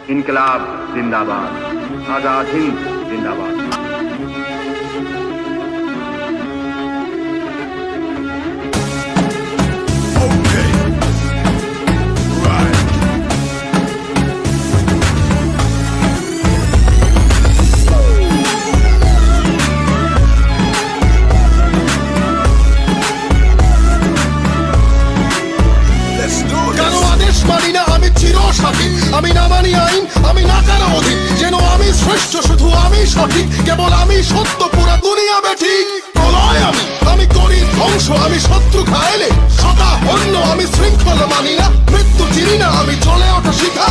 इनकलाब जिंदाबाद, आजाद हिंद जिंदाबाद। আমি না মানি আইন, আমি না কারো অধীন, যেন আমি শ্রেষ্ঠ, শুধু আমি সঠিক, কেবল আমি সত্য, পুরা দুনিয়া বেঠিক। প্রলয় আমি করি ধ্বংস, আমি শত্রু খাইলে সদা হন্য, আমি শৃঙ্খলা মানি না, মৃত্যু চিনি না, আমি চলে ওঠা শিখা।